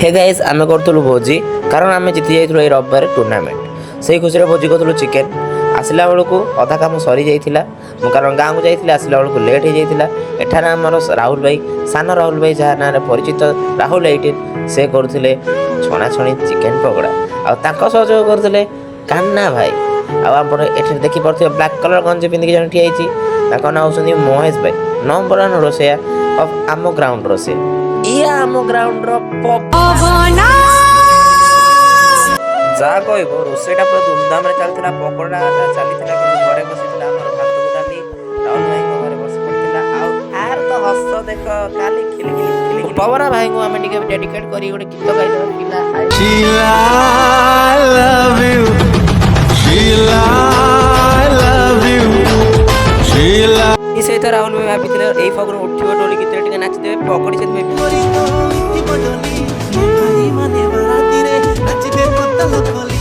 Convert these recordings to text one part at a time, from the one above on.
Hey guys आमे करथुलु भोजी कारण आमे जिति जाइथुलु ए रविवार टूर्नामेंट सेही खुशी रे भोजी करथुलु चिकेन आसिला बेलकु अधा काम सरी जाइथिला मु कारण गाँ को जाइथिला आसिला बेलकु लेट हो जाइथिला एठार हमर राहुल भाई सान राहुल भाई जहा ना रे परिचित राहुल 18 से करथिले छणा छणी चिकेन पकोड़ा आ ताको सहयोग करथिले कान्ना भाई आ हमर एठे देखि परथियो ब्लैक कलर गंजी पिंदी के जण ठियाइछि ताको ना होसनी महेश भाई नंबर 1 रोसेया ऑफ आमो ग्राउंड रोसे इया आमो ग्राउंड रो पवना जा कहबो रोसेटा पूरा धूमधाम रे चलथिला पकोड़ा चलीथिला कि घरे बसिथिला हमर भात गुडाली राहुल भाई को घरे बस पड़थिला आ आर तो हस देख खाली खिलखिली पवना भाई को हम टिके डेडिकेट करी गोटे गीत गाइलो पिला Sheila I love you Sheila I love you Sheila ई सहित राहुल भाई भाबिथिले एई फगुन उठिबो डोली गीत टिके नाचि देबे पकोड़ी से भाई माने बाराती रे नाचि दे पत्तल खोली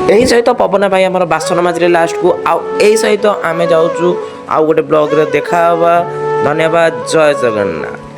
यही सहित पवन भाई आम बासन माझे लास्ट को आई सहित आम जाऊँ आउ गोटे ब्लॉग रे देखा धन्यवाद जय जगन्नाथ।